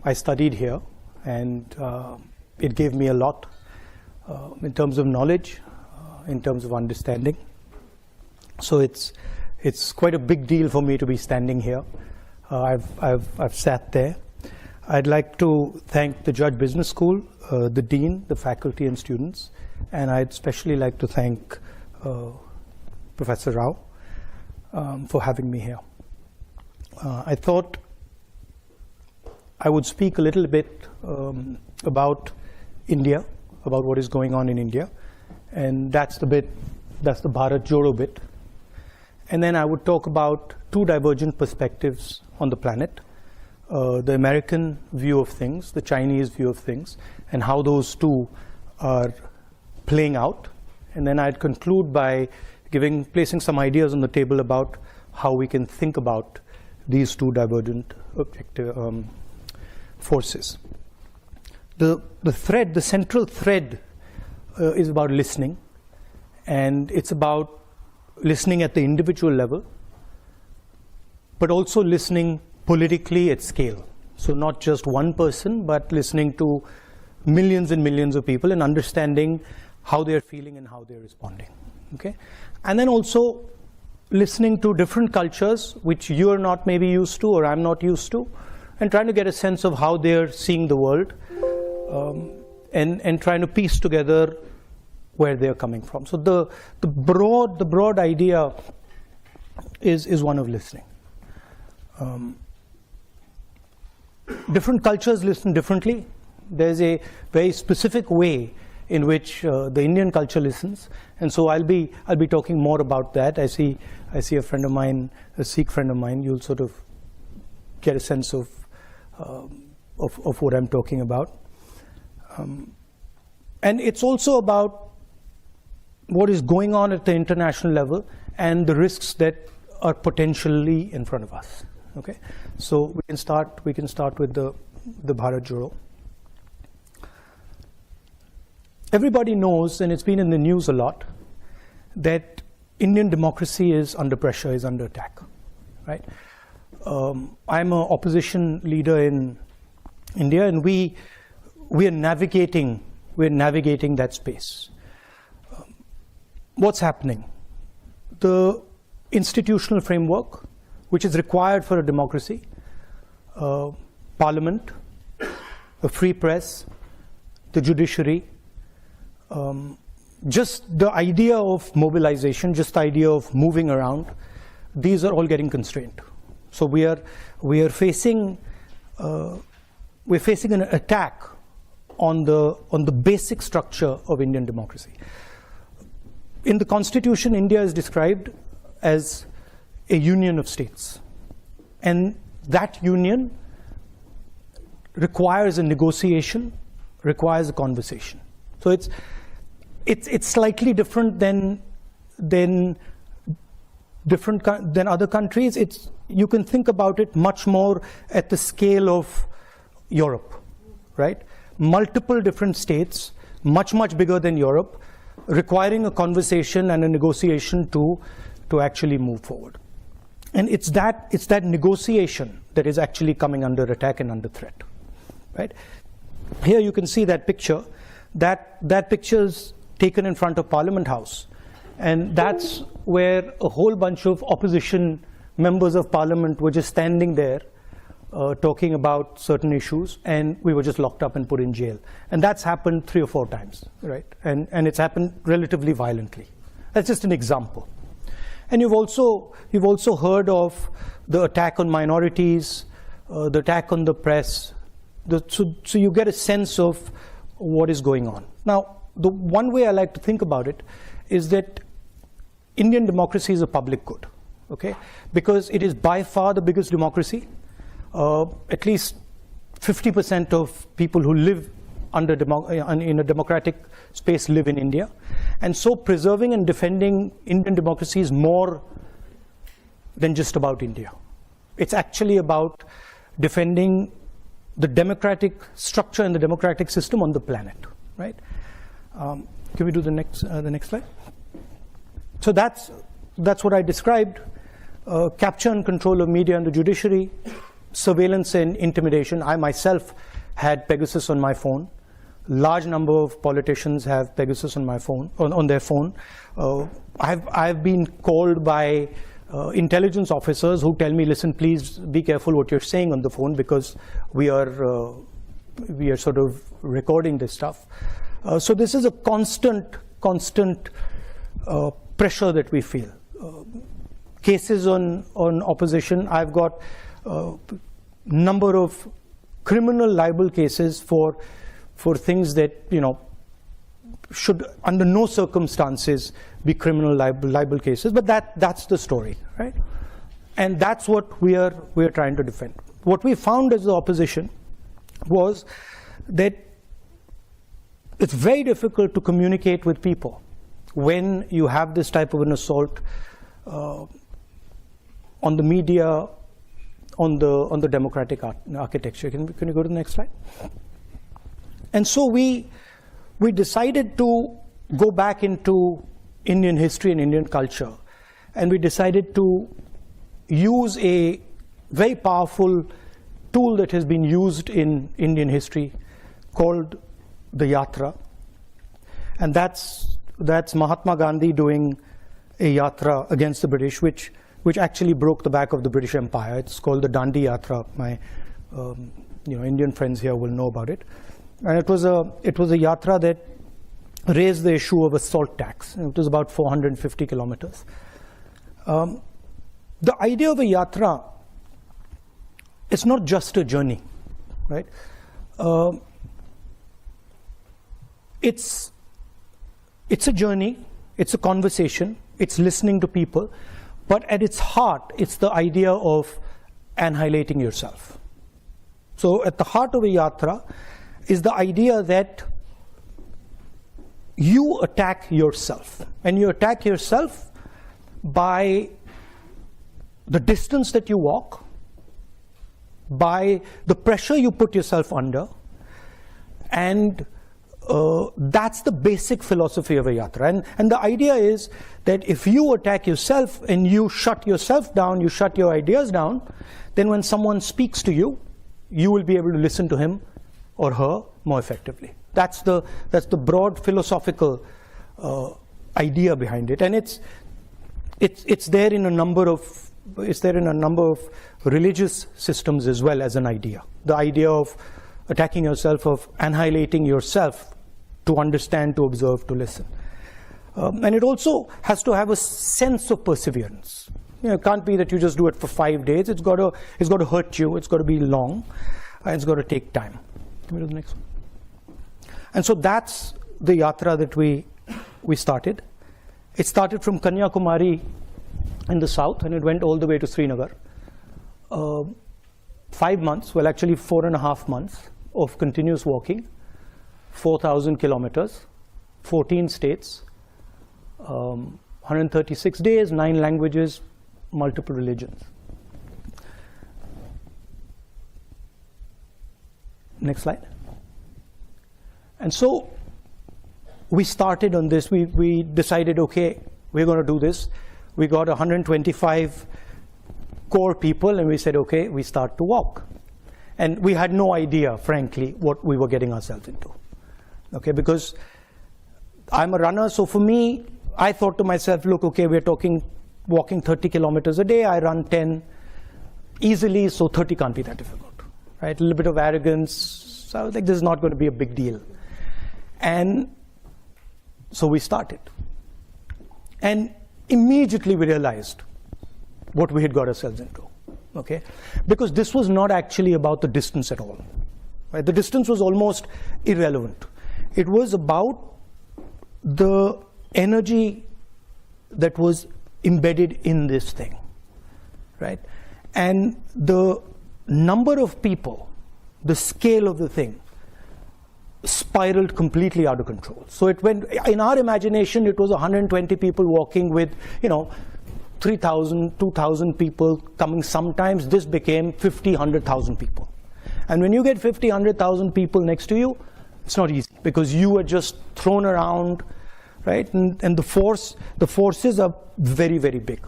I studied here, and it gave me a lot in terms of knowledge, in terms of understanding. So it's quite a big deal for me to be standing here. I've sat there. I'd like to thank the Judge Business School, the Dean, the faculty and students, and I'd especially like to thank Professor Rao for having me here. I thought I would speak a little bit about India, about what is going on in India, and that's the Bharat Jodo bit. And then I would talk about two divergent perspectives on the planet, the American view of things, the Chinese view of things, and how those two are playing out. And then I'd conclude by placing some ideas on the table about how we can think about these two divergent forces. The central thread is about listening, and it's about listening at the individual level, but also listening politically at scale. So not just one person, but listening to millions and millions of people and understanding how they're feeling and how they're responding. Okay? And then also listening to different cultures which you're not maybe used to or I'm not used to, and trying to get a sense of how they're seeing the world, and trying to piece together where they're coming from. So the broad idea is one of listening. Different cultures listen differently. There's a very specific way in which the Indian culture listens, and so I'll be talking more about that. I see a friend of mine, a Sikh friend of mine. You'll sort of get a sense of what I'm talking about. And it's also about what is going on at the international level and the risks that are potentially in front of us. Okay, so we can start with the Bharat Jodo. Everybody knows, and it's been in the news a lot, that Indian democracy is under pressure, is under attack. Right? I'm an opposition leader in India, and we are navigating that space. What's happening? The institutional framework, which is required for a democracy, parliament, a free press, the judiciary, just the idea of mobilization, just the idea of moving around, these are all getting constrained. So we are facing an attack on the basic structure of Indian democracy. In the Constitution, India is described as a union of states, and that union requires a negotiation, requires a conversation. So it's slightly different than other countries. You can think about it much more at the scale of Europe, right? Multiple different states, much bigger than Europe, requiring a conversation and a negotiation to actually move forward. And it's that negotiation that is actually coming under attack and under threat, right? Here you can see that picture. That picture is taken in front of Parliament House, and that's where a whole bunch of opposition members of Parliament were just standing there talking about certain issues, and we were just locked up and put in jail. And that's happened 3 or 4 times, right? And it's happened relatively violently. That's just an example. And you've also heard of the attack on minorities, the attack on the press. So you get a sense of what is going on. Now, the one way I like to think about it is that Indian democracy is a public good, okay? Because it is by far the biggest democracy. At least 50% of people who live in a democratic space live in India. And so preserving and defending Indian democracy is more than just about India. It's actually about defending the democratic structure and the democratic system on the planet, right? Can we do the next slide? So that's what I described. Capture and control of media and the judiciary, surveillance and intimidation. I myself had Pegasus on my phone. Large number of politicians have Pegasus on my phone, on their phone. I've been called by intelligence officers who tell me, listen, please be careful what you're saying on the phone, because we are sort of recording this stuff. So this is a constant pressure that we feel. Cases on opposition. I've got number of criminal libel cases for things that, you know, should under no circumstances be criminal libel cases. But that's the story, right? And that's what we are trying to defend. What we found as the opposition was that it's very difficult to communicate with people when you have this type of an assault on the media, on the democratic architecture. Can you go to the next slide? And so we decided to go back into Indian history and Indian culture, and we decided to use a very powerful tool that has been used in Indian history called the yatra. And that's Mahatma Gandhi doing a yatra against the British, which actually broke the back of the British Empire. It's called the Dandi Yatra. My Indian friends here will know about it. And it was a yatra that raised the issue of a salt tax. It was about 450 kilometers. The idea of a yatra, it's not just a journey, right? It's a journey, it's a conversation, it's listening to people, but at its heart, it's the idea of annihilating yourself. So at the heart of a yatra is the idea that you attack yourself, and you attack yourself by the distance that you walk, by the pressure you put yourself under, and that's the basic philosophy of a yatra. And the idea is that if you attack yourself and you shut yourself down, you shut your ideas down, then when someone speaks to you, you will be able to listen to him or her more effectively. That's the broad philosophical idea behind it, and it's there in a number of religious systems as well as an idea. The idea of attacking yourself, of annihilating yourself to understand, to observe, to listen. And it also has to have a sense of perseverance. It can't be that you just do it for 5 days. It's got to hurt you. It's got to be long. And it's got to take time. Can we do the next one? And so that's the yatra that we started. It started from Kanyakumari in the south, and it went all the way to Srinagar. 5 months, well actually 4.5 months of continuous walking, 4,000 kilometers, 14 states, 136 days, 9 languages, multiple religions. Next slide. And so we started on this. We decided, okay, we're going to do this. We got 125 core people, and we said, okay, we start to walk. And we had no idea, frankly, what we were getting ourselves into. Okay, because I'm a runner, so for me, I thought to myself, look, okay, we're walking 30 kilometers a day. I run 10 easily, so 30 can't be that difficult, right? A little bit of arrogance. So I was like, this is not going to be a big deal. And so we started. And immediately we realized what we had got ourselves into, okay? Because this was not actually about the distance at all, right? The distance was almost irrelevant. It was about the energy that was embedded in this thing, right? And the number of people, the scale of the thing, spiraled completely out of control. So it went, in our imagination, it was 120 people walking with, 3,000, 2,000 people coming sometimes. This became 50, 100,000 people. And when you get 50, 100,000 people next to you, it's not easy, because you are just thrown around, right? And the forces are very, very big.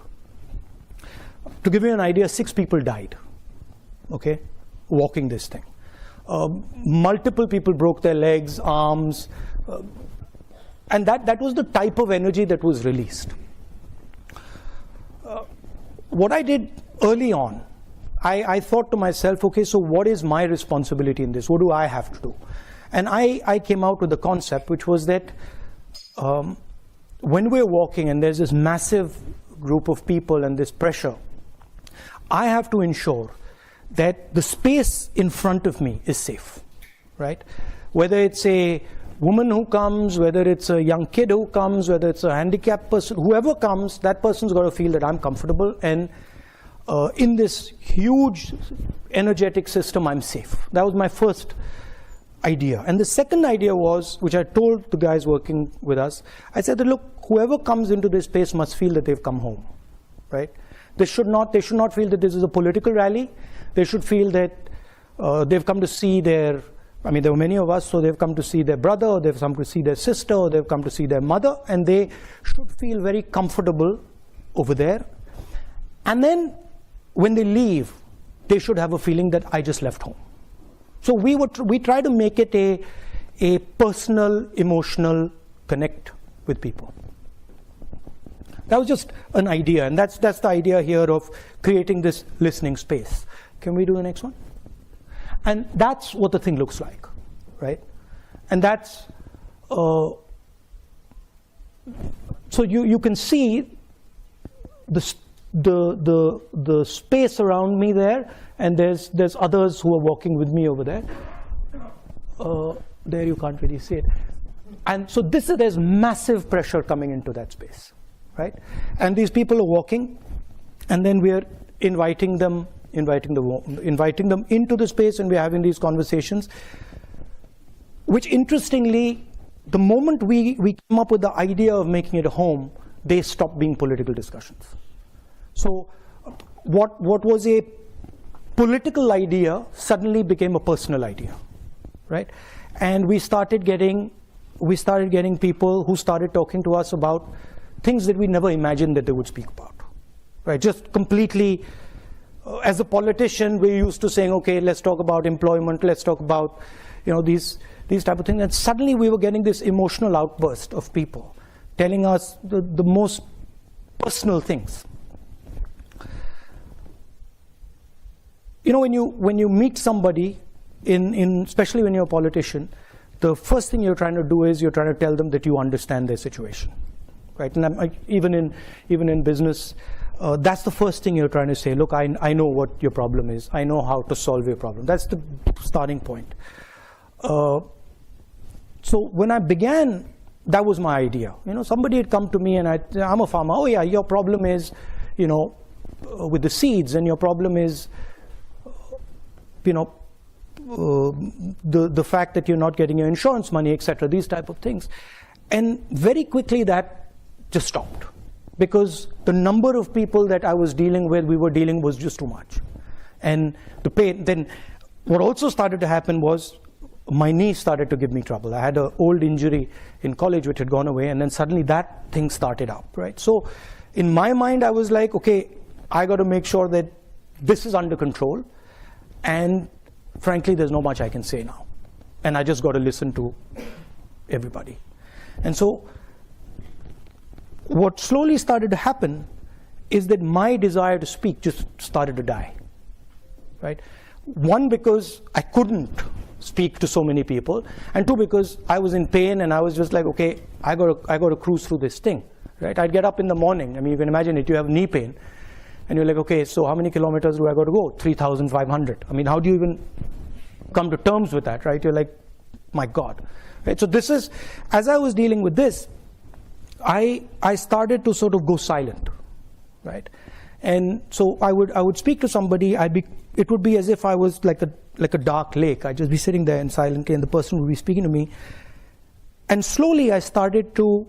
To give you an idea, 6 people died. okay, walking this thing. Multiple people broke their legs, arms, and that was the type of energy that was released. What I did early on, I thought to myself, okay, so what is my responsibility in this? What do I have to do? And I came out with the concept, which was that when we're walking and there's this massive group of people and this pressure, I have to ensure that the space in front of me is safe, right? Whether it's a woman who comes, whether it's a young kid who comes, whether it's a handicapped person, whoever comes, that person's got to feel that I'm comfortable, and in this huge energetic system, I'm safe. That was my first idea. And the second idea was, which I told the guys working with us, I said that, look, whoever comes into this space must feel that they've come home, right? They should not feel that this is a political rally. They should feel that they've come to see their, I mean, there were many of us, so they've come to see their brother, or they've come to see their sister, or they've come to see their mother, and they should feel very comfortable over there. And then when they leave, they should have a feeling that I just left home. So we try to make it a personal, emotional connect with people. That was just an idea, and that's the idea here of creating this listening space. Can we do the next one? And that's what the thing looks like, right? And that's so you can see the space around me there, and there's others who are walking with me over there. There you can't really see it. And so there's massive pressure coming into that space, right? And these people are walking, and then we're inviting them into the space, and we're having these conversations, which interestingly, the moment we came up with the idea of making it a home, they stopped being political discussions. So what was a political idea suddenly became a personal idea, right? And we started getting people who started talking to us about things that we never imagined that they would speak about, right? Just completely, as a politician, we're used to saying, okay, let's talk about employment, let's talk about, these type of things. And suddenly we were getting this emotional outburst of people telling us the most personal things. When you meet somebody, especially when you're a politician, the first thing you're trying to do is you're trying to tell them that you understand their situation, right? And even in business, that's the first thing you're trying to say. Look, I know what your problem is. I know how to solve your problem. That's the starting point. So when I began, that was my idea. Somebody had come to me, and I'm a farmer. Oh yeah, your problem is, with the seeds, and your problem is, the fact that you're not getting your insurance money, etc. These type of things, and very quickly that just stopped. Because the number of people that I was dealing with, was just too much. And the pain, then what also started to happen was my knee started to give me trouble. I had an old injury in college which had gone away, and then suddenly that thing started up, right? So in my mind, I was like, okay, I got to make sure that this is under control. And frankly, there's not much I can say now. And I just got to listen to everybody. And so what slowly started to happen is that my desire to speak just started to die, right? One, because I couldn't speak to so many people, and two, because I was in pain, and I was just like, okay, I got to cruise through this thing, right? I'd get up in the morning. I mean, you can imagine it. You have knee pain, and you're like, okay, so how many kilometers do I got to go? 3,500. I mean, how do you even come to terms with that, right? You're like, my God, right? So this is, as I was dealing with this, I started to sort of go silent, right? And so I would speak to somebody. It would be as if I was like a dark lake. I'd just be sitting there and silently, and the person would be speaking to me. And slowly I started to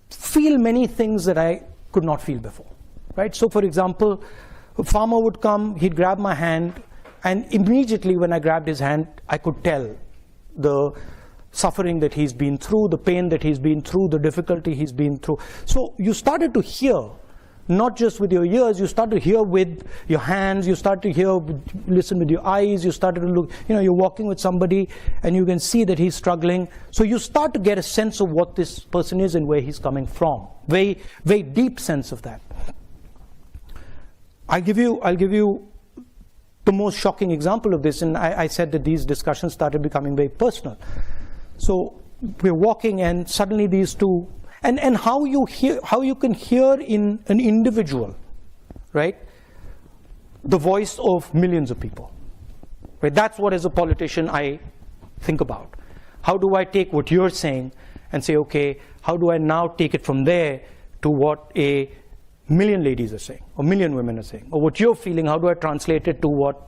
feel many things that I could not feel before, right? So for example, a farmer would come, he'd grab my hand, and immediately when I grabbed his hand, I could tell the suffering that he's been through, the pain that he's been through, the difficulty he's been through. So you started to hear not just with your ears, you start to hear with your hands, you start to listen with your eyes, you start to look, you're walking with somebody and you can see that he's struggling. So you start to get a sense of what this person is and where he's coming from. Very, very deep sense of that. I'll give you the most shocking example of this, and I said that these discussions started becoming very personal. So we're walking and suddenly these two, and how you can hear in an individual, right, the voice of millions of people, right? That's what, as a politician, I think about. How do I take what you're saying and say, okay, how do I now take it from there to what a million ladies are saying, or million women are saying, or what you're feeling, how do I translate it to what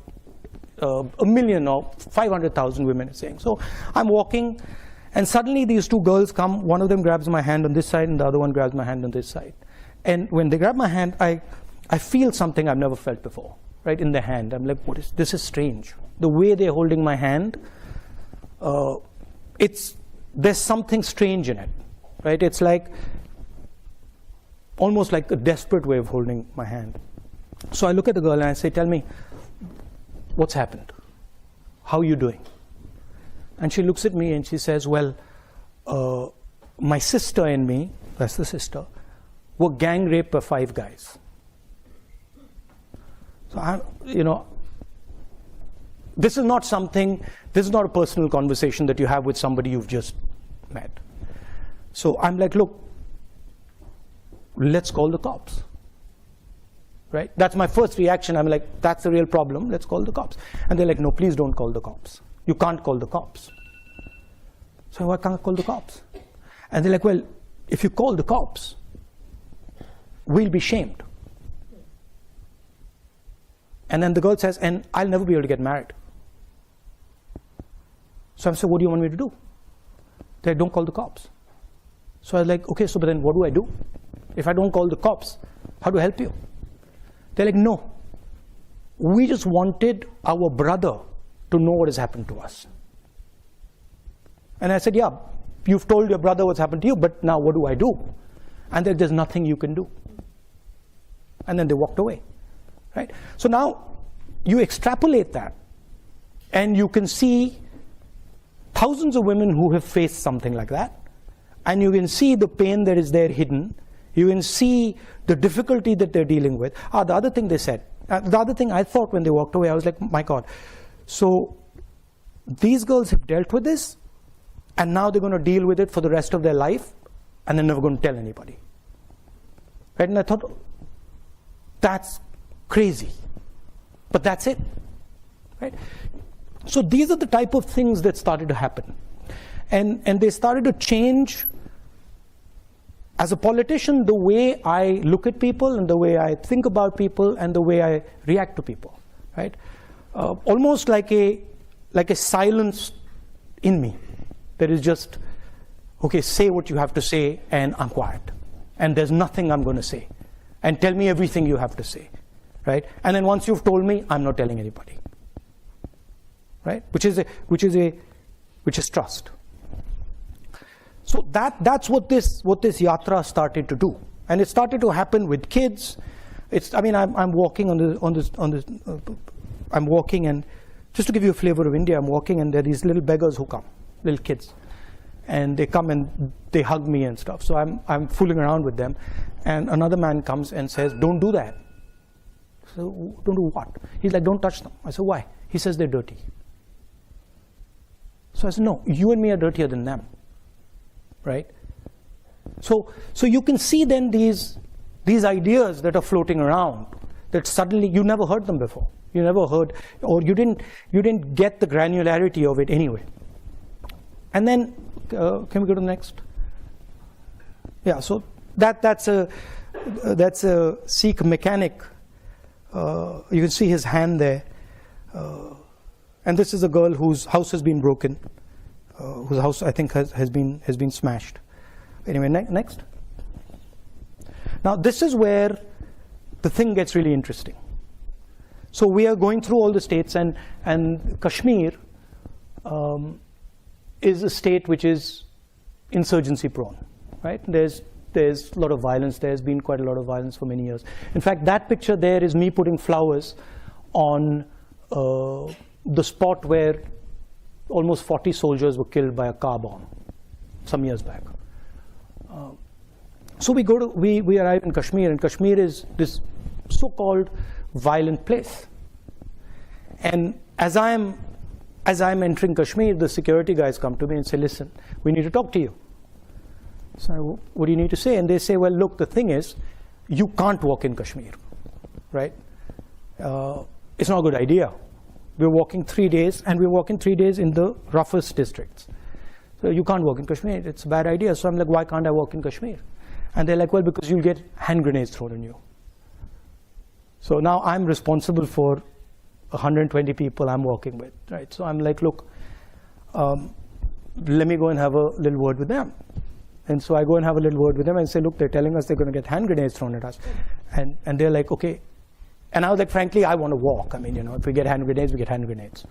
a million or 500,000 women are saying? So I'm walking, and suddenly these two girls come, one of them grabs my hand on this side, and the other one grabs my hand on this side. And when they grab my hand, I feel something I've never felt before, right, in their hand. I'm like, this is strange. The way they're holding my hand, there's something strange in it, right? It's like, almost like a desperate way of holding my hand. So I look at the girl and I say, tell me, what's happened? How are you doing? And she looks at me and she says, well, my sister and me, that's the sister, were gang raped by 5 guys. So this is not a personal conversation that you have with somebody you've just met. So I'm like, look, let's call the cops, right? That's my first reaction. I'm like, that's the real problem, let's call the cops. And they're like, no, please don't call the cops. You can't call the cops. So why can't I call the cops? And they're like, well, if you call the cops, we'll be shamed. And then the girl says, and I'll never be able to get married. So I said, what do you want me to do? They're like, don't call the cops. So I was like, okay, so but then what do I do? If I don't call the cops, how do I help you? They're like, no, we just wanted our brother to know what has happened to us. And I said, yeah, you've told your brother what's happened to you, but now what do I do? And there's nothing you can do. And then they walked away, right? So now you extrapolate that, and you can see thousands of women who have faced something like that, and you can see the pain that is there hidden. You can see the difficulty that they're dealing with. The other thing they said, the other thing I thought when they walked away, I was like, my God, so these girls have dealt with this, and now they're going to deal with it for the rest of their life, and they're never going to tell anybody. Right? And I thought, that's crazy. But that's it. Right? So these are the type of things that started to happen. And they started to change, as a politician, the way I look at people and the way I think about people and the way I react to people, right? Almost like a silence in me that is just, okay, say what you have to say and I'm quiet. And there's nothing I'm going to say. And tell me everything you have to say, right? And then once you've told me, I'm not telling anybody, right? Which is trust. So that's what this yatra started to do, and it started to happen with kids. I'm walking I'm walking, and just to give you a flavor of India, I'm walking, and there are these little beggars who come, little kids, and they come and they hug me and stuff. So I'm fooling around with them, and another man comes and says, "Don't do that." So don't do what? He's like, "Don't touch them." I said, "Why?" He says, "They're dirty." So I said, "No, you and me are dirtier than them." Right? So you can see then these ideas that are floating around that suddenly you never heard them before. You never heard, or you didn't get the granularity of it anyway. And then can we go to the next? Yeah. So that's a Sikh mechanic. You can see his hand there, and this is a girl whose house has been broken. Whose house I think has been smashed. Anyway, next. Now this is where the thing gets really interesting. So we are going through all the states, and Kashmir is a state which is insurgency prone, right? There's there's a lot of violence. There's been quite a lot of violence for many years. In fact, that picture there is me putting flowers on the spot where almost 40 soldiers were killed by a car bomb some years back. So we arrive in Kashmir, and Kashmir is this so-called violent place. And as I'm entering Kashmir, the security guys come to me and say, listen, we need to talk to you. So what do you need to say? And they say, well, look, the thing is, you can't walk in Kashmir, right? It's not a good idea. We're walking 3 days, and we're walking 3 days in the roughest districts. So you can't walk in Kashmir. It's a bad idea. So I'm like, why can't I walk in Kashmir? And they're like, well, because you'll get hand grenades thrown on you. So now I'm responsible for 120 people I'm working with, right? So I'm like, look, let me go and have a little word with them. And so I go and have a little word with them and say, look, they're telling us they're going to get hand grenades thrown at us. And they're like, okay. And I was like, frankly, I want to walk. I mean, you know, if we get hand grenades, we get hand grenades.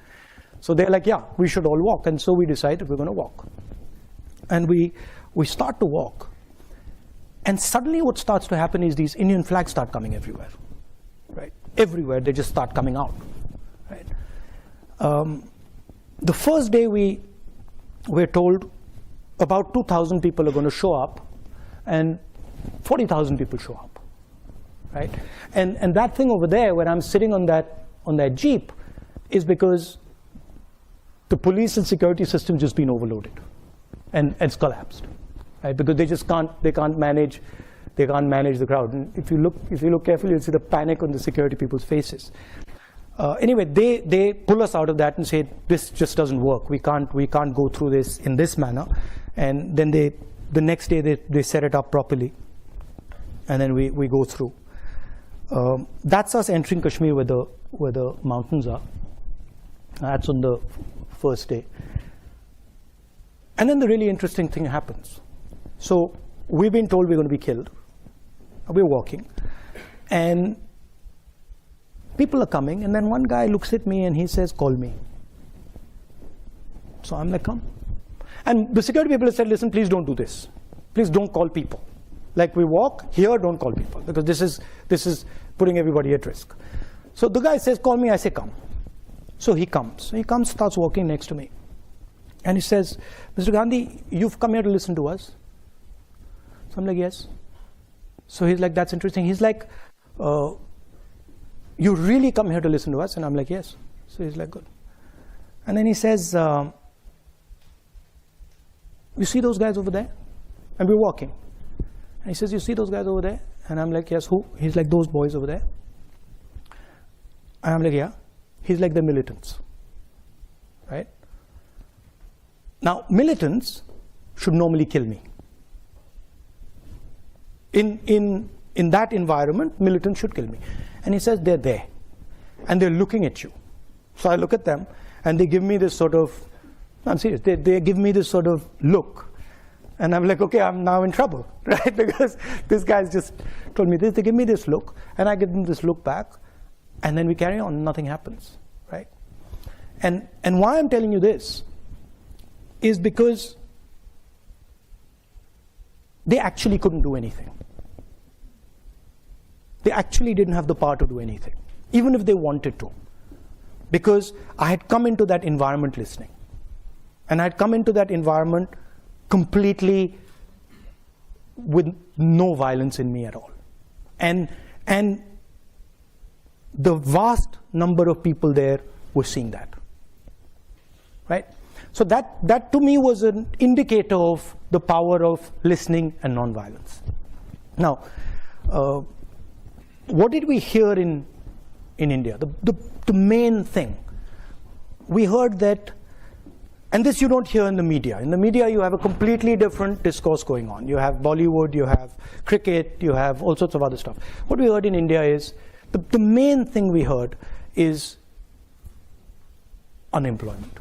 So they're like, yeah, we should all walk. And so we decided we're going to walk. And we start to walk. And suddenly what starts to happen is these Indian flags start coming everywhere, right? Everywhere, they just start coming out, right? The first day we're told about 2,000 people are going to show up, and 40,000 people show up, right? And that thing over there, when I'm sitting on that jeep, is because the police and security system just been overloaded, and it's collapsed, right? Because they can't manage the crowd. And if you look carefully, you'll see the panic on the security people's faces. Anyway, they pull us out of that and say, this just doesn't work. We can't go through this in this manner. And then the next day they set it up properly, and then we go through. That's us entering Kashmir where the mountains are. That's on the first day. And then the really interesting thing happens. So we've been told we're going to be killed. We're walking, and people are coming, and then one guy looks at me and he says, call me. So I'm like, come. And the security people have said, listen, please don't do this. Please don't call people. Like, we walk here, don't call people, because this is putting everybody at risk. So the guy says, call me. I say, come. So he comes, starts walking next to me. And he says, Mr. Gandhi, you've come here to listen to us. So I'm like, yes. So he's like, that's interesting. He's like, you really come here to listen to us? And I'm like, yes. So he's like, good. And then he says, you see those guys over there? And we're walking. And he says, you see those guys over there? And I'm like, yes, who? He's like, those boys over there. And I'm like, yeah. He's like, the militants, right? Now, militants should normally kill me. In that environment, militants should kill me. And he says, they're there, and they're looking at you. So I look at them, and they give me this sort of, I'm serious, they give me this sort of look. And I'm like, okay, I'm now in trouble, right? Because this guy's just told me this. They give me this look, and I give them this look back, and then we carry on, nothing happens, right? And why I'm telling you this is because they actually couldn't do anything. They actually didn't have the power to do anything, even if they wanted to. Because I had come into that environment listening. And I had come into that environment completely with no violence in me at all. And the vast number of people there were seeing that, right? So that to me was an indicator of the power of listening and nonviolence. Now, what did we hear in India? The main thing, we heard that, and this you don't hear in the media. In the media, you have a completely different discourse going on. You have Bollywood, you have cricket, you have all sorts of other stuff. What we heard in India is, the main thing we heard is unemployment.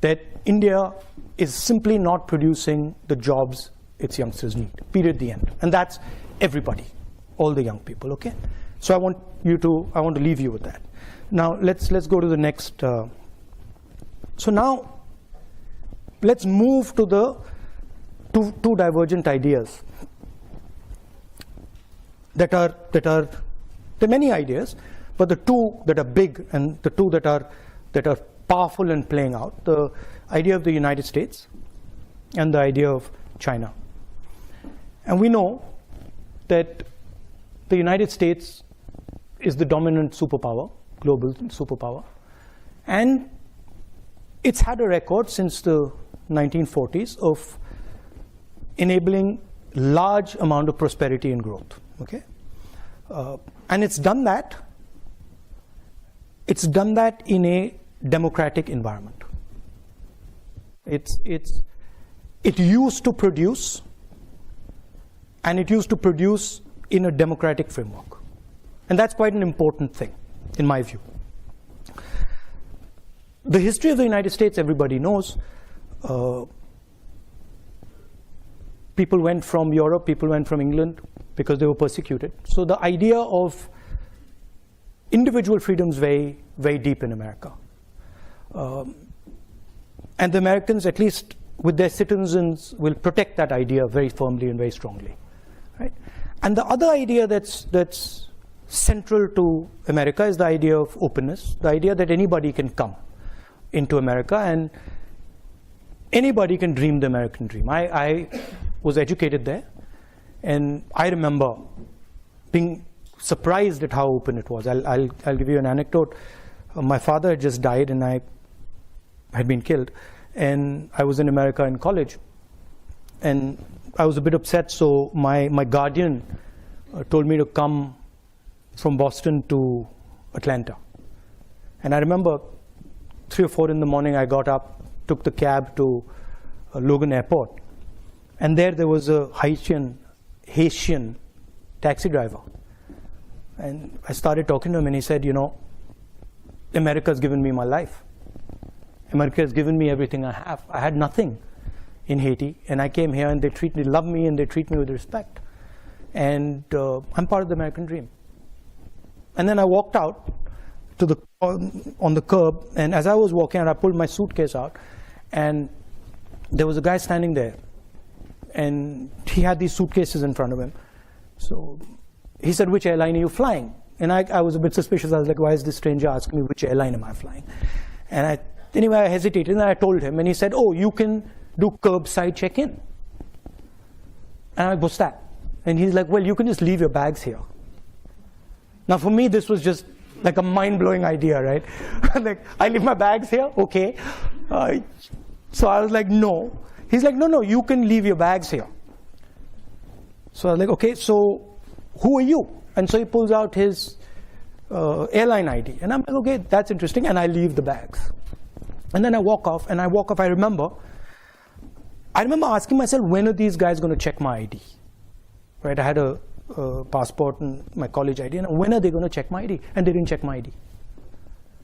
That India is simply not producing the jobs its youngsters need, period, the end. And that's everybody, all the young people, okay? So I want to leave you with that. Now, let's go to the next. So now, let's move to the two divergent ideas. that are there are many ideas, but the two that are big and the two that are powerful and playing out, the idea of the United States and the idea of China. And we know that the United States is the dominant superpower, global superpower, and it's had a record since the 1940s of enabling large amount of prosperity and growth. Okay, and it's done that in a democratic environment. It used to produce, and it used to produce in a democratic framework. And that's quite an important thing, in my view. The history of the United States, everybody knows. People went from Europe, people went from England because they were persecuted. So the idea of individual freedom is very, very deep in America. And the Americans, at least with their citizens, will protect that idea very firmly and very strongly. Right? And the other idea that's central to America is the idea of openness, the idea that anybody can come into America and anybody can dream the American dream. I was educated there, and I remember being surprised at how open it was. I'll give you an anecdote. My father had just died, and I had been killed, and I was in America in college, and I was a bit upset. So my guardian told me to come from Boston to Atlanta, and I remember 3 or 4 in the morning. I got up, took the cab to Logan Airport, and there was a Haitian taxi driver. And I started talking to him, and he said, you know, America's given me my life. America has given me everything I have. I had nothing in Haiti, and I came here, and they love me, and they treat me with respect. And I'm part of the American dream. And then I walked out to on the curb, and as I was walking out, I pulled my suitcase out, and there was a guy standing there, and he had these suitcases in front of him. So he said, which airline are you flying? And I was a bit suspicious. I was like, why is this stranger asking me which airline am I flying? And anyway, I hesitated, and I told him, and he said, oh, you can do curbside check-in. And I'm like, what's that? And he's like, well, you can just leave your bags here. Now, for me, this was just like a mind-blowing idea, right? Like, I leave my bags here? Okay. So I was like, no. He's like, no, you can leave your bags here. So I was like, okay, so who are you? And so he pulls out his airline ID. And I'm like, okay, that's interesting. And I leave the bags. And then I walk off, I remember asking myself, when are these guys going to check my ID? Right, I had a passport and my college ID, and when are they going to check my ID? And they didn't check my ID.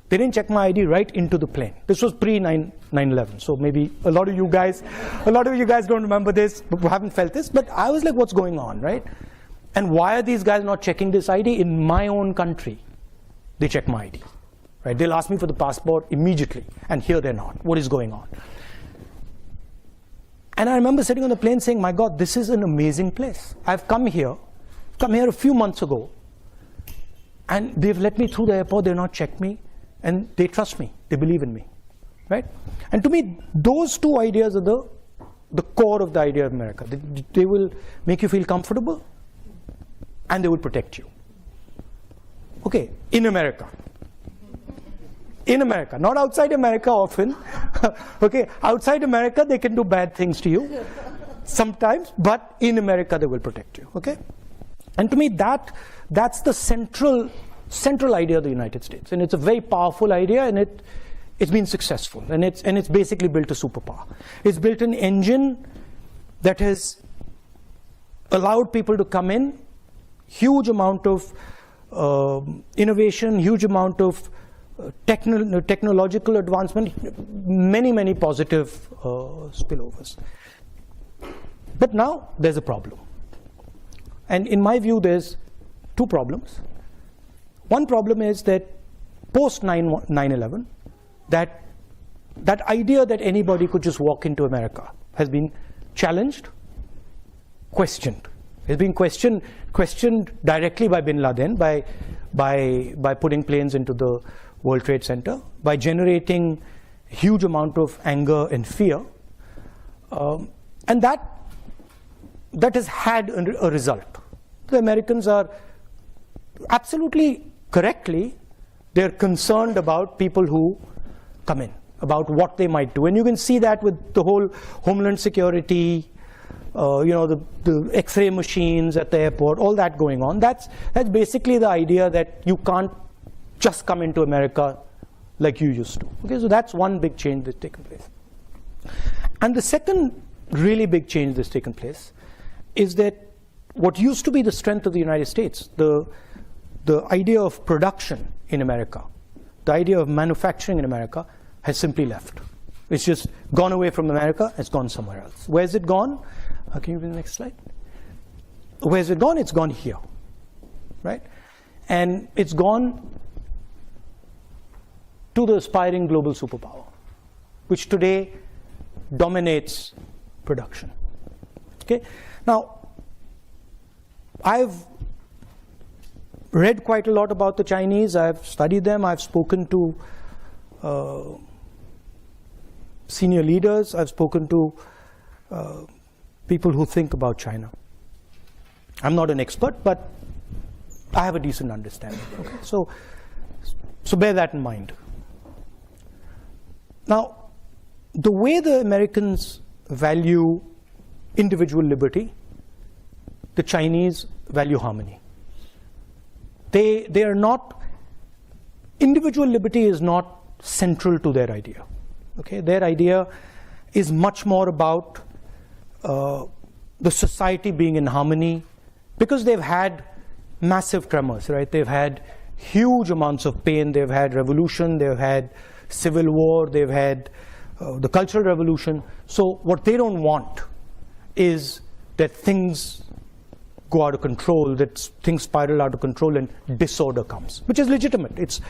They didn't check my ID right into the plane. This was pre-9/11, so maybe a lot of you guys don't remember this, haven't felt this, but I was like, what's going on, right? And why are these guys not checking this ID? In my own country, they check my ID, right? They'll ask me for the passport immediately, and here they're not. What is going on? And I remember sitting on the plane saying, my God, this is an amazing place. I've come here a few months ago, and they've let me through the airport. They've not checked me, and they trust me. They believe in me, right? And to me, those two ideas are the core of the idea of America. They will make you feel comfortable, and they will protect you. Okay, in America. In America, not outside America often. Okay, outside America, they can do bad things to you sometimes, but in America, they will protect you. Okay? And to me, that's the central idea of the United States. And it's a very powerful idea, and it's been successful. And it's basically built a superpower. It's built an engine that has allowed people to come in, huge amount of innovation, huge amount of technological advancement, many positive spillovers. But now there's a problem. And in my view, there's two problems. One problem is that post 9/11, that idea that anybody could just walk into America has been challenged, questioned, It's being questioned directly by bin Laden, by putting planes into the World Trade Center, by generating huge amount of anger and fear, and that has had a result. The Americans are absolutely correctly, they're concerned about people who come in, about what they might do, and you can see that with the whole Homeland Security, the X-ray machines at the airport, all that going on. That's basically the idea that you can't just come into America like you used to. Okay, so that's one big change that's taken place. And the second really big change that's taken place is that what used to be the strength of the United States, the idea of production in America, the idea of manufacturing in America, has simply left. It's just gone away from America, it's gone somewhere else. Where's it gone? Can you give me the next slide? Where's it gone? It's gone here, right? And it's gone to the aspiring global superpower, which today dominates production. Okay? Now, I've read quite a lot about the Chinese. I've studied them. I've spoken to senior leaders. I've spoken to people who think about China. I'm not an expert, but I have a decent understanding. Okay? So bear that in mind. Now, the way the Americans value individual liberty, the Chinese value harmony. They are not, individual liberty is not central to their idea. Okay? Their idea is much more about the society being in harmony, because they've had massive tremors, right? They've had huge amounts of pain, they've had revolution, they've had civil war, they've had the Cultural Revolution. So what they don't want is that things go out of control, that things spiral out of control and disorder comes, which is legitimate.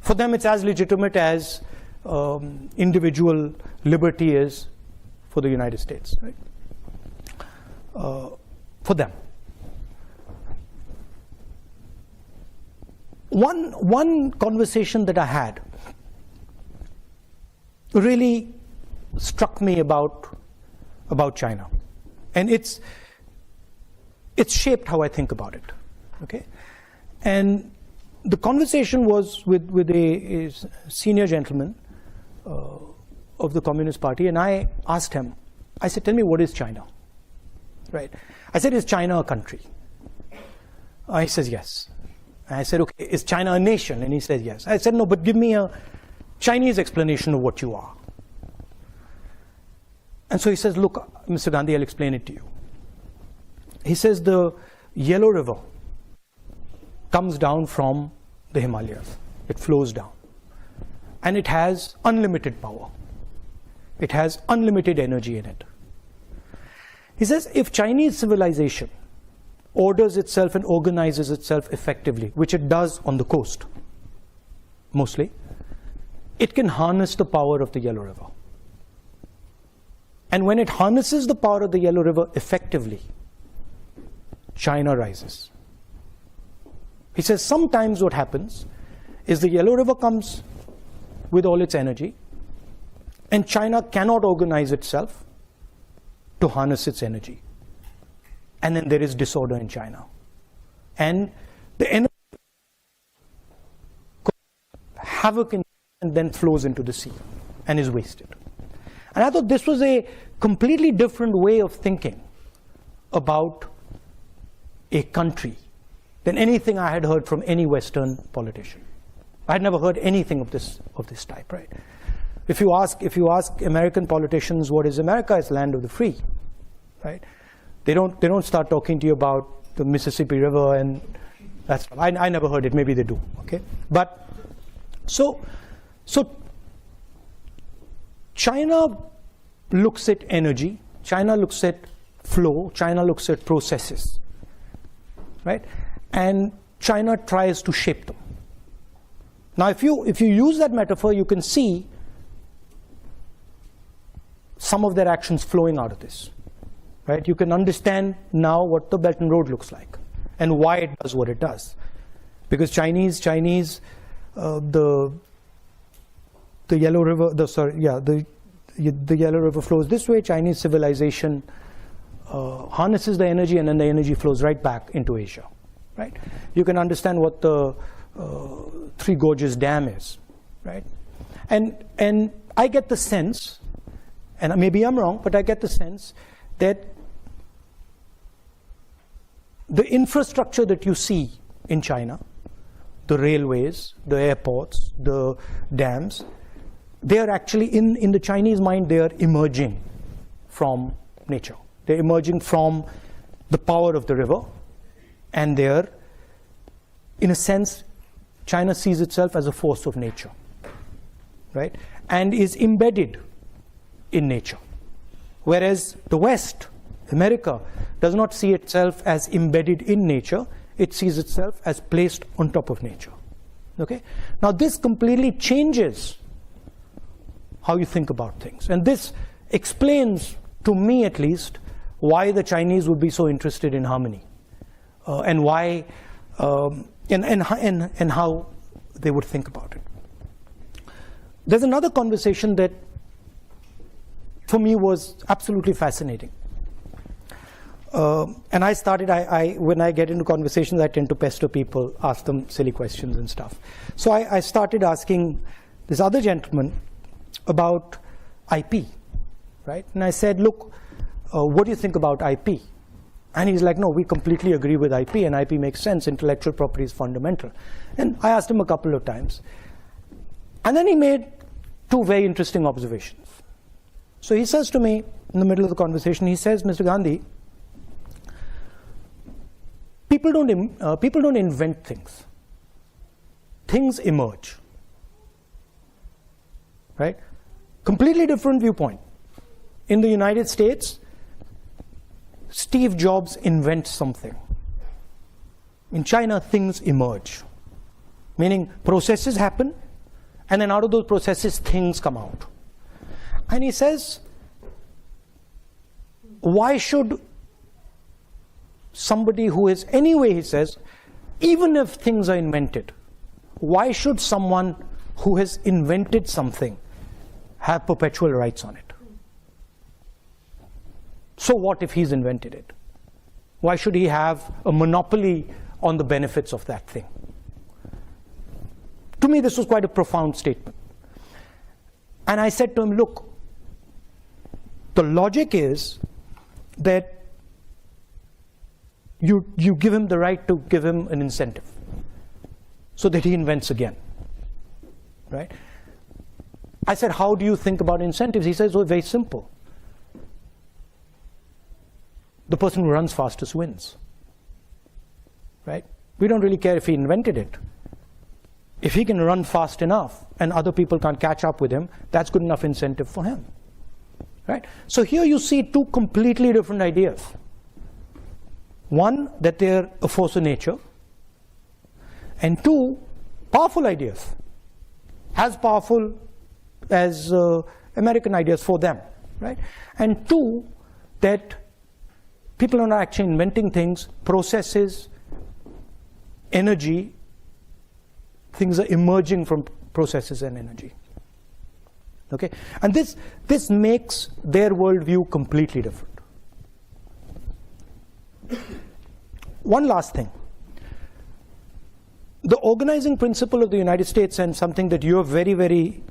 For them, it's as legitimate as individual liberty is for the United States, right? For them. One conversation that I had really struck me about China, and it's shaped how I think about it. Okay, and the conversation was with a senior gentleman of the Communist Party, and I asked him. I said, "Tell me, what is China?" Right? I said, "Is China a country?" He says, "Yes." I said, "Okay, is China a nation?" And he said, "Yes." I said, "No, but give me a Chinese explanation of what you are." And so he says, "Look, Mr. Gandhi, I'll explain it to you." He says the Yellow River comes down from the Himalayas. It flows down. And it has unlimited power. It has unlimited energy in it. He says if Chinese civilization orders itself and organizes itself effectively, which it does on the coast, mostly, it can harness the power of the Yellow River. And when it harnesses the power of the Yellow River effectively, China rises. He says sometimes what happens is the Yellow River comes with all its energy, and China cannot organize itself to harness its energy. And then there is disorder in China. And the energy havoc in, and then flows into the sea and is wasted. And I thought this was a completely different way of thinking about a country than anything I had heard from any Western politician. I had never heard anything of this type, right? If you ask American politicians what is America, it's land of the free, right? They don't start talking to you about the Mississippi River and that's. I never heard it. Maybe they do. Okay, but so China looks at energy. China looks at flow. China looks at processes, right? And China tries to shape them. Now, if you use that metaphor, you can see some of their actions flowing out of this. right? You can understand now what the Belt and Road looks like and why it does what it does. Because Chinese, the Yellow River, the Yellow River flows this way. Chinese civilization harnesses the energy, and then the energy flows right back into Asia, right? You can understand what the Three Gorges Dam is, right? And I get the sense, and maybe I'm wrong, but I get the sense that the infrastructure that you see in China, the railways, the airports, the dams, they are actually, in the Chinese mind, they are emerging from nature. They're emerging from the power of the river, and they're, in a sense, China sees itself as a force of nature, right? And is embedded in nature. Whereas the West, America, does not see itself as embedded in nature. It sees itself as placed on top of nature. Okay? Now this completely changes how you think about things. And this explains, to me at least, why the Chinese would be so interested in harmony, and why, and how they would think about it. There's another conversation that, for me, was absolutely fascinating. And I started, when I get into conversations, I tend to pester people, ask them silly questions and stuff. So I started asking this other gentleman about IP, right? And I said, look, what do you think about IP? And he's like, no, we completely agree with IP, and IP makes sense. Intellectual property is fundamental. And I asked him a couple of times. And then he made two very interesting observations. So he says to me, in the middle of the conversation, he says, Mr. Gandhi, people don't invent things. Things emerge, right? Completely different viewpoint. In the United States, Steve Jobs invents something. In China, things emerge, meaning processes happen, and then out of those processes, things come out. And he says, why should somebody who is, anyway, he says, even if things are invented, why should someone who has invented something have perpetual rights on it? So what if he's invented it? Why should he have a monopoly on the benefits of that thing? To me, this was quite a profound statement. And I said to him, look, the logic is that you give him the right to give him an incentive so that he invents again, right? I said, how do you think about incentives? He says, oh, very simple. The person who runs fastest wins, right? We don't really care if he invented it. If he can run fast enough and other people can't catch up with him, that's good enough incentive for him, right? So here you see two completely different ideas. One, that they're a force of nature, and two, powerful ideas, as powerful as American ideas for them, right? And two, that people are not actually inventing things, processes, energy, things are emerging from processes and energy. Okay? And this makes their worldview completely different. One last thing. The organizing principle of the United States, and something that you're very, very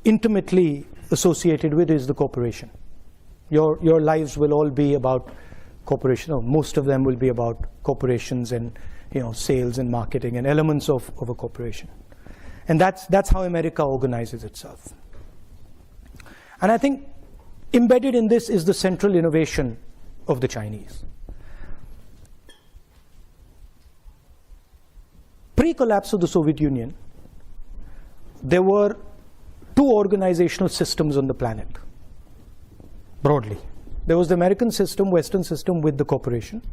intimately associated with, is the corporation. Your lives will all be about corporation, or most of them will be about corporations and sales and marketing and elements of a corporation. And that's how America organizes itself. And I think embedded in this is the central innovation of the Chinese. Pre-collapse of the Soviet Union, there were two organizational systems on the planet, broadly. There was the American system, Western system, with the corporation,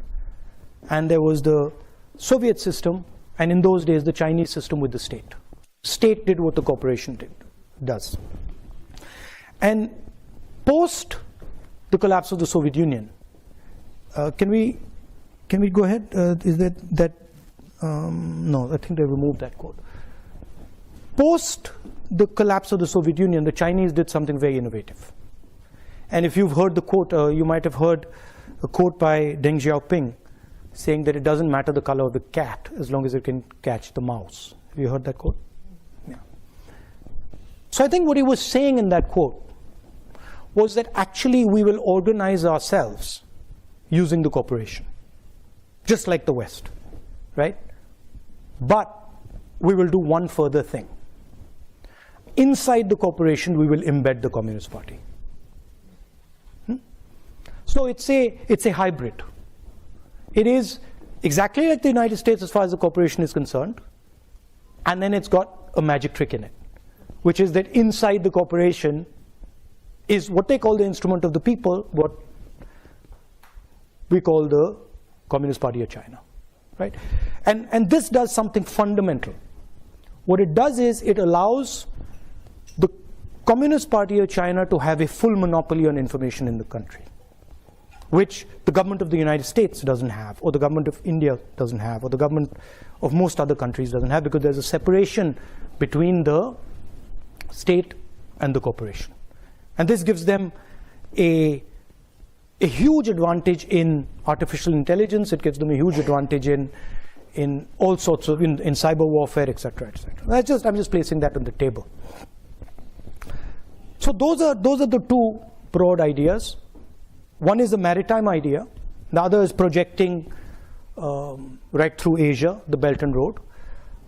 and there was the Soviet system, and in those days the Chinese system with the state. State did what the corporation does. And post the collapse of the Soviet Union, Can we go ahead? Is that no, I think they removed that quote. Post the collapse of the Soviet Union, the Chinese did something very innovative. And if you've heard the quote, you might have heard a quote by Deng Xiaoping saying that it doesn't matter the color of the cat as long as it can catch the mouse. Have you heard that quote? Yeah. So I think what he was saying in that quote was that actually we will organize ourselves using the cooperation, just like the West, right? But we will do one further thing. Inside the cooperation, we will embed the Communist Party. So it's a hybrid. It is exactly like the United States as far as the cooperation is concerned, and then it's got a magic trick in it, which is that inside the cooperation is what they call the instrument of the people, what we call the Communist Party of China, right? And this does something fundamental. What it does is it allows the Communist Party of China to have a full monopoly on information in the country, which the government of the United States doesn't have, or the government of India doesn't have, or the government of most other countries doesn't have, because there's a separation between the state and the corporation. And this gives them a huge advantage in artificial intelligence. It gives them a huge advantage in all sorts of, in cyber warfare, etc., etc. I'm just placing that on the table. So those are the two broad ideas. One is the maritime idea. The other is projecting right through Asia, the Belt and Road.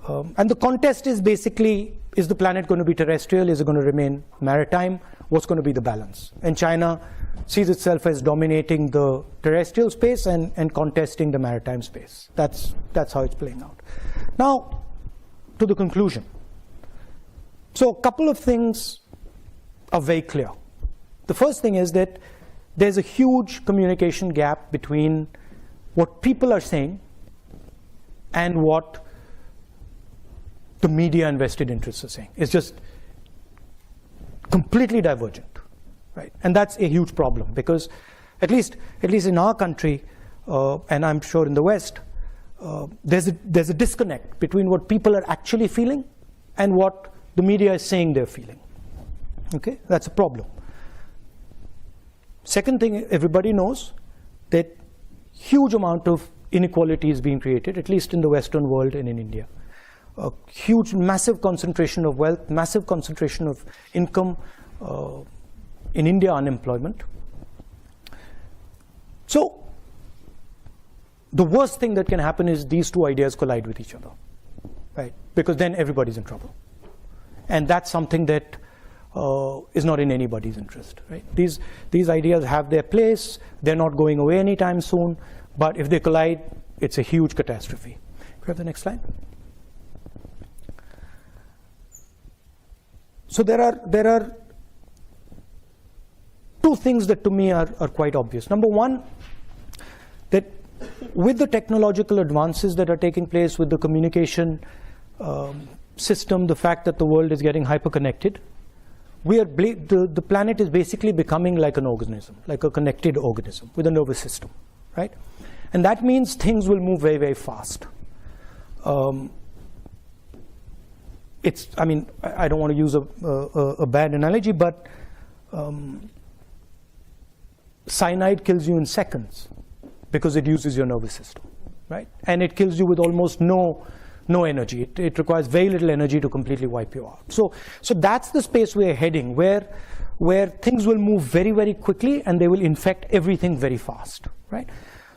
And the contest is basically, is the planet going to be terrestrial? Is it going to remain maritime? What's going to be the balance? And China sees itself as dominating the terrestrial space and contesting the maritime space. That's how it's playing out. Now, to the conclusion. So a couple of things are very clear. The first thing is that there's a huge communication gap between what people are saying and what the media and vested interests are saying. It's just completely divergent, right? And that's a huge problem, because at least in our country, and I'm sure in the West, there's a disconnect between what people are actually feeling and what the media is saying they're feeling. Okay, that's a problem. Second thing, everybody knows that huge amount of inequality is being created, at least in the Western world and in India. A huge, massive concentration of wealth, massive concentration of income, in India, unemployment. So the worst thing that can happen is these two ideas collide with each other, right? Because then everybody's in trouble. And that's something that is not in anybody's interest, right? These ideas have their place. They're not going away anytime soon. But if they collide, it's a huge catastrophe. Can we have the next slide? So there are two things that to me are quite obvious. Number one, that with the technological advances that are taking place, with the communication system, the fact that the world is getting hyper-connected, the planet is basically becoming like an organism, like a connected organism with a nervous system, right? And that means things will move very, very fast. I mean, I don't want to use a bad analogy, but cyanide kills you in seconds because it uses your nervous system, right? And it kills you with almost no energy. It requires very little energy to completely wipe you out. So that's the space we're heading, where things will move very, very quickly and they will infect everything very fast, right?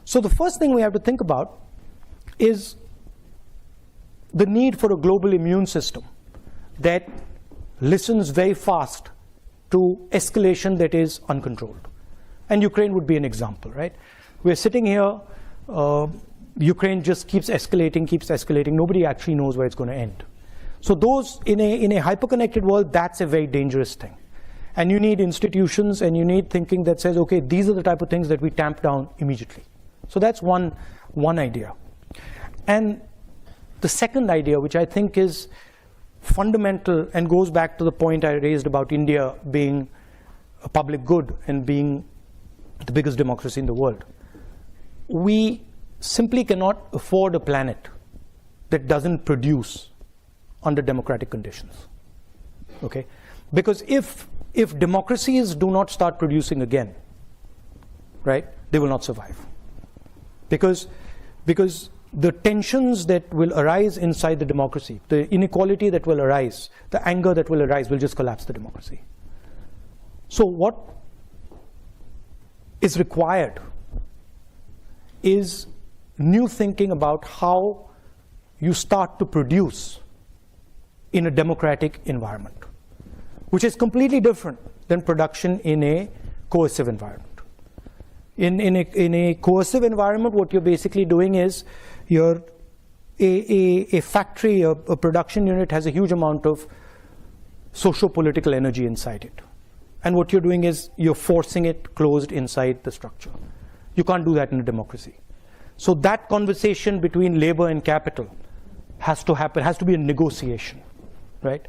So the first thing we have to think about is the need for a global immune system that listens very fast to escalation that is uncontrolled. And Ukraine would be an example, right? We're sitting here, Ukraine just keeps escalating. Nobody actually knows where it's going to end. So those, in a hyper-connected world, that's a very dangerous thing. And you need institutions and you need thinking that says, okay, these are the type of things that we tamp down immediately. So that's one idea. And the second idea, which I think is fundamental and goes back to the point I raised about India being a public good and being the biggest democracy in the world, we simply cannot afford a planet that doesn't produce under democratic conditions. Okay? Because if democracies do not start producing again, right, they will not survive. Because the tensions that will arise inside the democracy, the inequality that will arise, the anger that will arise will just collapse the democracy. So what is required is new thinking about how you start to produce in a democratic environment, which is completely different than production in a coercive environment. In a coercive environment, what you're basically doing is a factory, a production unit has a huge amount of socio-political energy inside it. And what you're doing is you're forcing it closed inside the structure. You can't do that in a democracy. So that conversation between labor and capital has to happen, has to be a negotiation, right?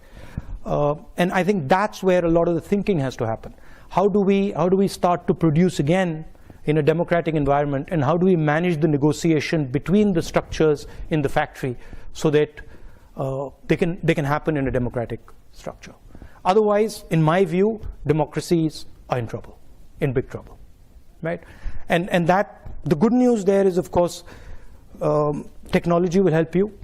And I think that's where a lot of the thinking has to happen. How do we start to produce again in a democratic environment, and how do we manage the negotiation between the structures in the factory so that they can happen in a democratic structure? Otherwise, in my view, democracies are in trouble, in big trouble, right? And that the good news there is, of course, technology will help you,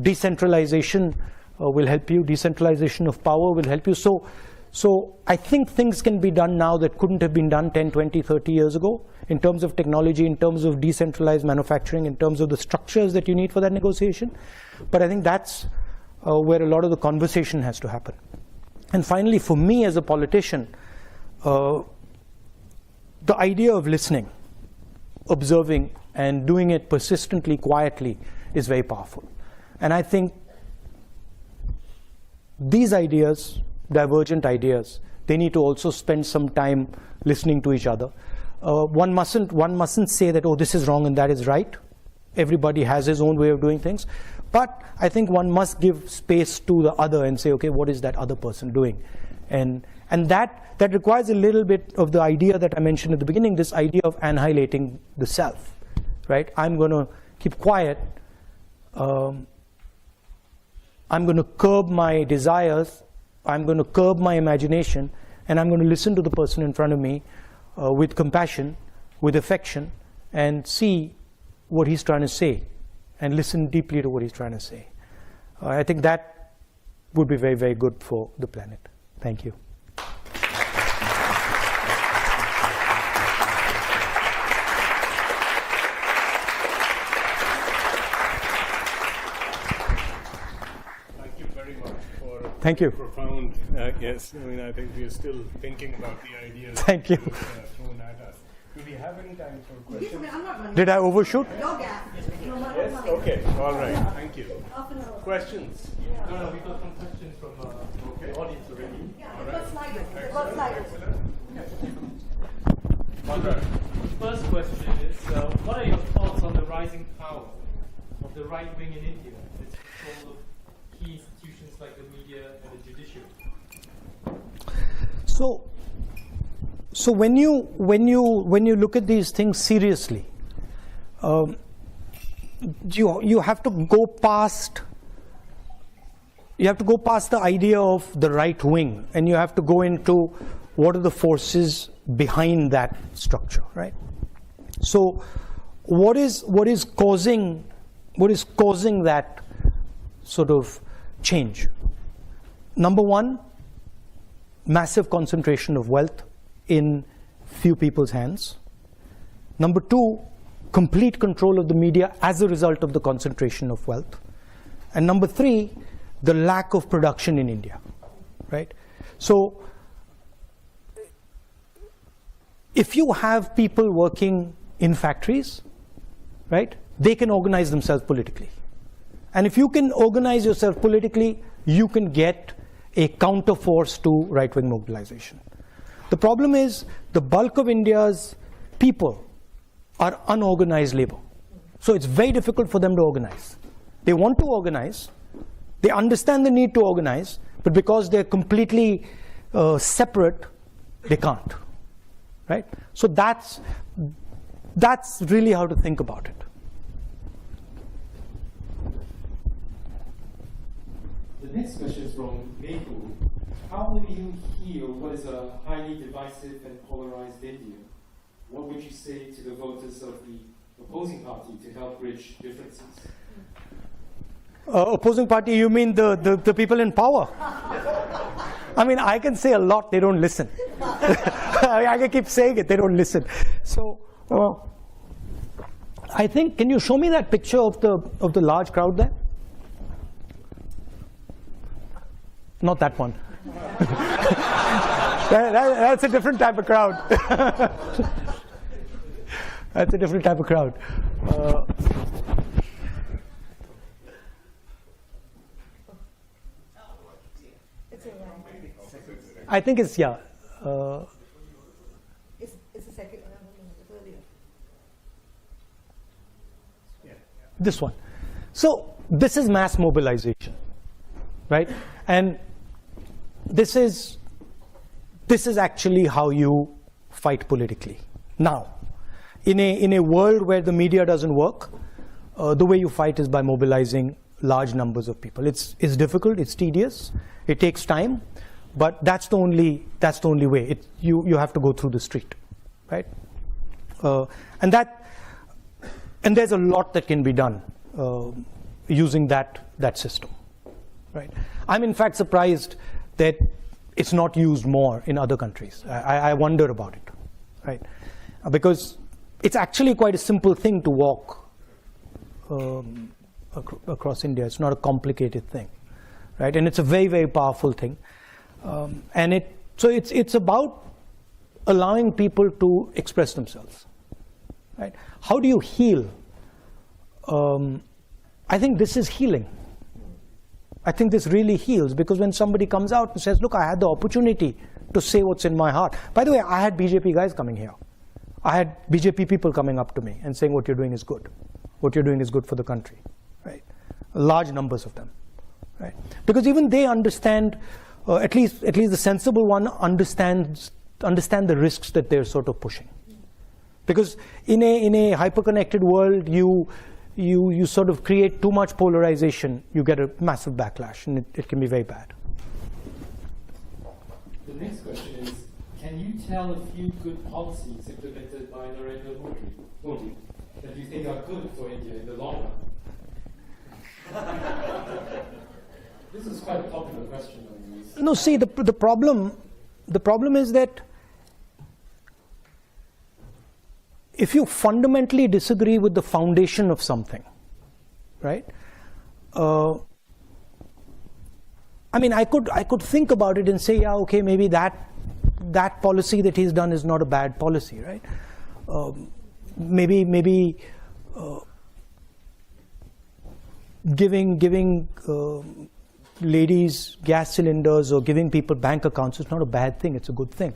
decentralization will help you, decentralization of power will help you. So I think things can be done now that couldn't have been done 10, 20, 30 years ago in terms of technology, in terms of decentralized manufacturing, in terms of the structures that you need for that negotiation. But I think that's where a lot of the conversation has to happen. And finally, for me as a politician, the idea of listening, observing, and doing it persistently, quietly is very powerful. And I think these ideas, divergent ideas, they need to also spend some time listening to each other. One mustn't say that, oh, this is wrong and that is right. Everybody has his own way of doing things. But I think one must give space to the other and say, okay, what is that other person doing? And that requires a little bit of the idea that I mentioned at the beginning, this idea of annihilating the self, right? I'm going to keep quiet. I'm going to curb my desires. I'm going to curb my imagination, and I'm going to listen to the person in front of me with compassion, with affection, and see what he's trying to say, and listen deeply to what he's trying to say. I think that would be very, very good for the planet. Thank you. Thank you. Profound, yes. I mean, I think we are still thinking about the ideas. Thank you. Thrown at us. Do we have any time for questions? Did I overshoot? Yes. Okay. All right. Thank you. Questions? No, we got some questions from the audience already. We've got sliders. Conrad. The first question is, what are your thoughts on the rising power of the right wing in India? Its control of key institutions like the media and the judiciary. So when you look at these things seriously, you have to go past the idea of the right wing, and you have to go into what are the forces behind that structure, right? So what is causing that sort of change? Number one, massive concentration of wealth in few people's hands. Number two, complete control of the media as a result of the concentration of wealth. And number three, the lack of production in India, right? So if you have people working in factories, right, they can organize themselves politically. And if you can organize yourself politically, you can get a counterforce to right-wing mobilization. The problem is the bulk of India's people are unorganized labor. So it's very difficult for them to organize. They want to organize, they understand the need to organize, but because they're completely separate, they can't, right? So that's that's really how to think about it. The next question is from Meku. How will you heal what is a highly divisive and polarized India? What would you say to the voters of the opposing party to help bridge differences? Opposing party, you mean the people in power? I mean, I can say a lot, they don't listen. I can keep saying it, they don't listen. So, I think, can you show me that picture of the large crowd there? Not that one. That's a different type of crowd. That's a different type of crowd. I think it's, yeah. It's a second. It's earlier. This one. So this is mass mobilization, right? And this is actually how you fight politically. Now, in a world where the media doesn't work, the way you fight is by mobilizing large numbers of people. It's difficult, it's tedious, it takes time, but that's the only way. You have to go through the street, right? And there's a lot that can be done using that system, right? I'm in fact surprised that it's not used more in other countries. I wonder about it, right? Because it's actually quite a simple thing to walk across India. It's not a complicated thing, right? And it's a very, very powerful thing. And so it's about allowing people to express themselves, right? How do you heal? I think this is healing. I think this really heals, because when somebody comes out and says, look, I had the opportunity to say what's in my heart. By the way, I had BJP guys coming here. I had BJP people coming up to me and saying what you're doing is good. What you're doing is good for the country, right? Large numbers of them, right? Because even they understand, at least the sensible one understand the risks that they're sort of pushing. Because in a hyper-connected world, you sort of create too much polarization, you get a massive backlash, and it can be very bad. The next question is, can you tell a few good policies implemented by Narendra Modi that you think are good for India in the long run? This is quite a popular question. No, see, the problem is that if you fundamentally disagree with the foundation of something, right? I mean, I could think about it and say, yeah, okay, maybe that policy that he's done is not a bad policy, right? Maybe giving ladies gas cylinders or giving people bank accounts is not a bad thing, it's a good thing.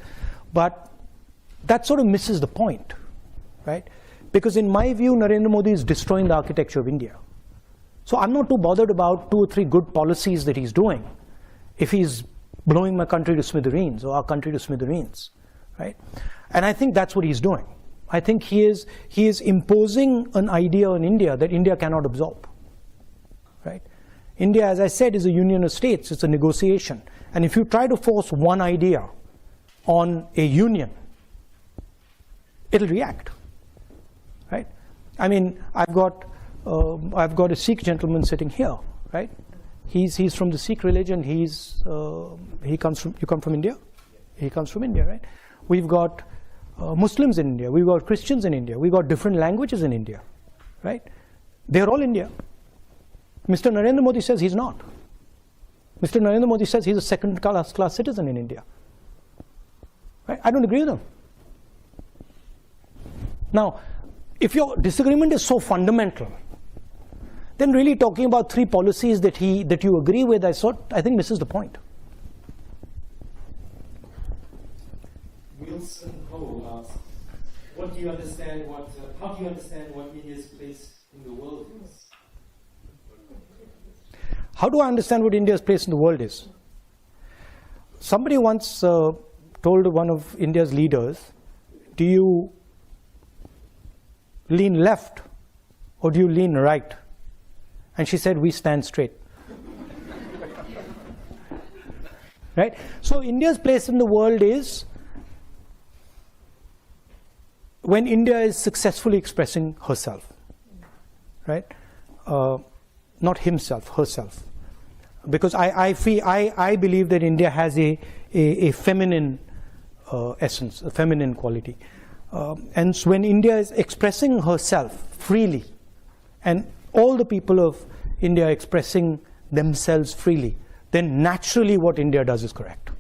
But that sort of misses the point, right? Because in my view, Narendra Modi is destroying the architecture of India. So I'm not too bothered about 2 or 3 good policies that he's doing if he's blowing my country to smithereens or our country to smithereens, right? And I think that's what he's doing. I think he is imposing an idea on India that India cannot absorb, right? India, as I said, is a union of states. It's a negotiation. And if you try to force one idea on a union, it'll react, right? I mean, I've got a Sikh gentleman sitting here, right? He's from the Sikh religion. You come from India? He comes from India, right? We've got Muslims in India. We've got Christians in India. We've got different languages in India, right? They're all India. Mr. Narendra Modi says he's not. Mr. Narendra Modi says he's a second-class citizen in India. Right? I don't agree with him. Now, if your disagreement is so fundamental, then really talking about 3 policies that you agree with, I think misses the point. Wilson Ho asks, how do you understand what India's place in the world is? How do I understand what India's place in the world is? Somebody once told one of India's leaders, do lean left or do you lean right? And she said, we stand straight. Right? So India's place in the world is when India is successfully expressing herself. Right? Not himself, herself. Because I believe that India has a feminine essence, a feminine quality. And so when India is expressing herself freely, and all the people of India expressing themselves freely, then naturally what India does is correct.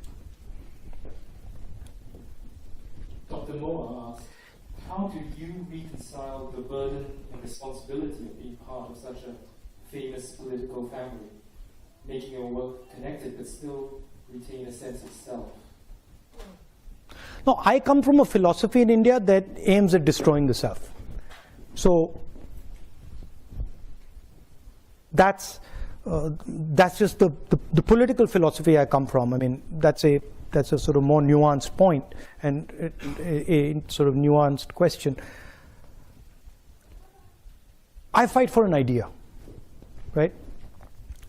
Dr. Noah asked, how do you reconcile the burden and responsibility of being part of such a famous political family, making your work connected but still retain a sense of self? No, I come from a philosophy in India that aims at destroying the self. So that's just the political philosophy I come from. I mean, that's a sort of more nuanced point and a sort of nuanced question. I fight for an idea, right?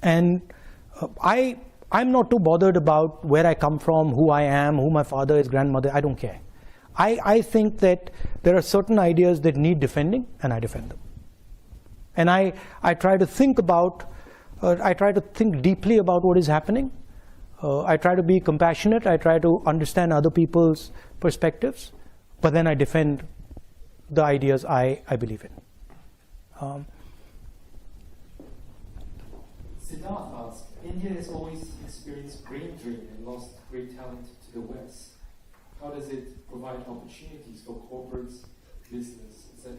And I'm not too bothered about where I come from, who I am, who my father is, grandmother. I don't care. I think that there are certain ideas that need defending, and I defend them. And I try to think about, I try to think deeply about what is happening. I try to be compassionate. I try to understand other people's perspectives. But then I defend the ideas I believe in. Siddharth asked, India has always experienced brain drain and lost great talent to the West. How does it provide opportunities for corporates, business, etc.?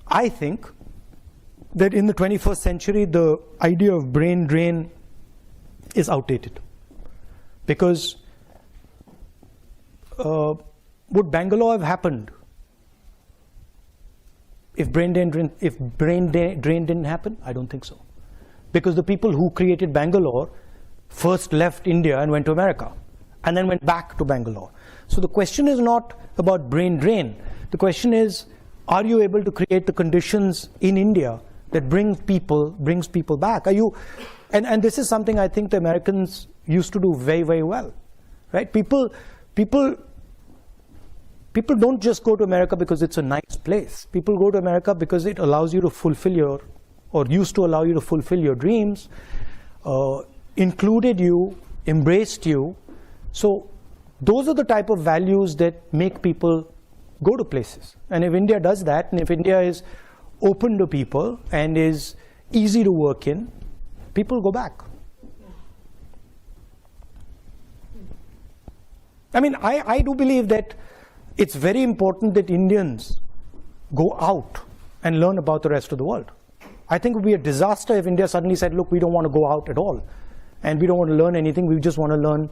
I think that in the 21st century, the idea of brain drain is outdated. Because would Bangalore have happened if brain drain didn't happen? I don't think so. Because the people who created Bangalore first left India and went to America, and then went back to Bangalore. So the question is not about brain drain. The question is, are you able to create the conditions in India that brings people back? Are you, and this is something I think the Americans used to do very, very well, right? People don't just go to America because it's a nice place. People go to America because it allows you to fulfill your, or used to allow you to fulfill your dreams, included you, embraced you. So those are the type of values that make people go to places. And if India does that, and if India is open to people and is easy to work in, people go back. I mean, I do believe that it's very important that Indians go out and learn about the rest of the world. I think it would be a disaster if India suddenly said, look, we don't want to go out at all, and we don't want to learn anything, we just want to learn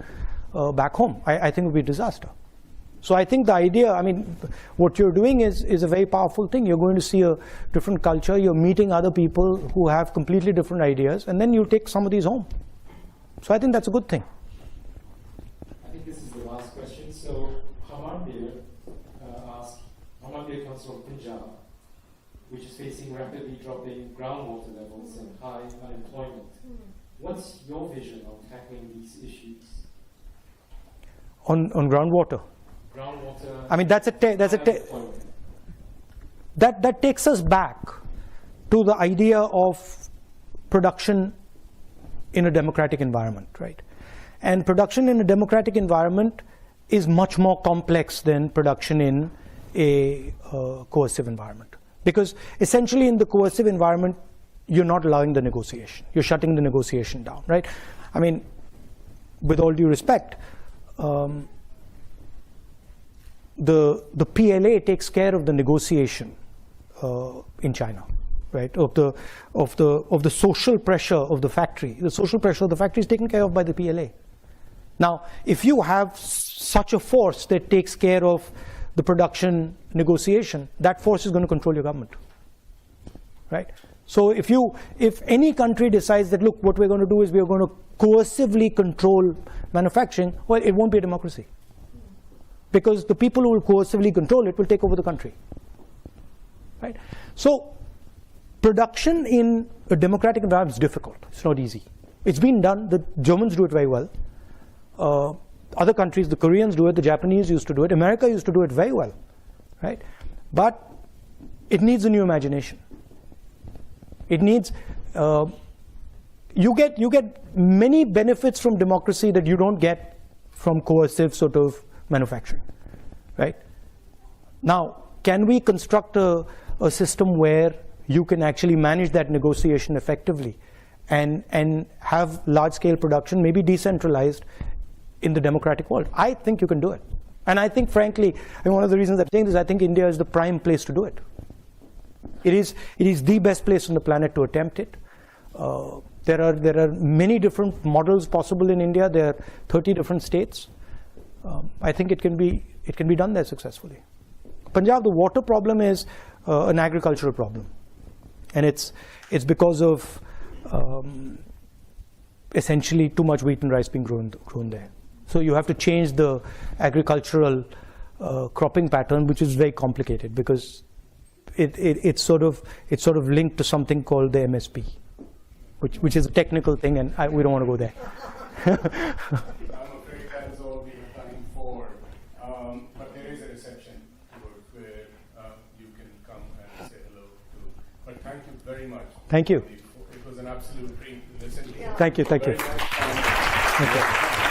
back home. I think it would be a disaster. So I think the idea, I mean, what you're doing is a very powerful thing. You're going to see a different culture, you're meeting other people who have completely different ideas, and then you take some of these home. So I think that's a good thing. I think this is the last question. So Hamandir asked, Hamandir comes from Punjab, which is facing rapidly dropping groundwater levels and high unemployment. What's your vision on tackling these issues? On groundwater? Groundwater. I mean, that takes us back to the idea of production in a democratic environment, right? And production in a democratic environment is much more complex than production in a coercive environment. Because essentially in the coercive environment, you're not allowing the negotiation. You're shutting the negotiation down, right? I mean, with all due respect, the PLA takes care of the negotiation in China, right? Of the social pressure of the factory. The social pressure of the factory is taken care of by the PLA. Now, if you have such a force that takes care of the production negotiation, that force is going to control your government, right? So if any country decides that, look, what we're going to do is we're going to coercively control manufacturing, well, it won't be a democracy. because the people who will coercively control it will take over the country. Right? So production in a democratic environment is difficult. It's not easy. It's been done. The Germans do it very well. Other countries, the Koreans do it, the Japanese used to do it, America used to do it very well. Right? But it needs a new imagination. It needs, you get many benefits from democracy that you don't get from coercive sort of manufacturing, right? Now, can we construct a system where you can actually manage that negotiation effectively and have large-scale production, maybe decentralized in the democratic world? I think you can do it. And I think, frankly, and one of the reasons I'm saying this, I think India is the prime place to do it. It is the best place on the planet to attempt it. There are many different models possible in India. There are 30 different states. I think it can be done there successfully. Punjab, the water problem is an agricultural problem, and it's because of essentially too much wheat and rice being grown there. So you have to change the agricultural cropping pattern, which is very complicated because it's sort of linked to something called the MSP, which is a technical thing, and we don't want to go there. I'm afraid that is all we have time for. But there is a reception where you can come and say hello to. But thank you very much. Thank you. It was an absolute dream to listen to you. Thank you. Thank you. Very much. Thank you.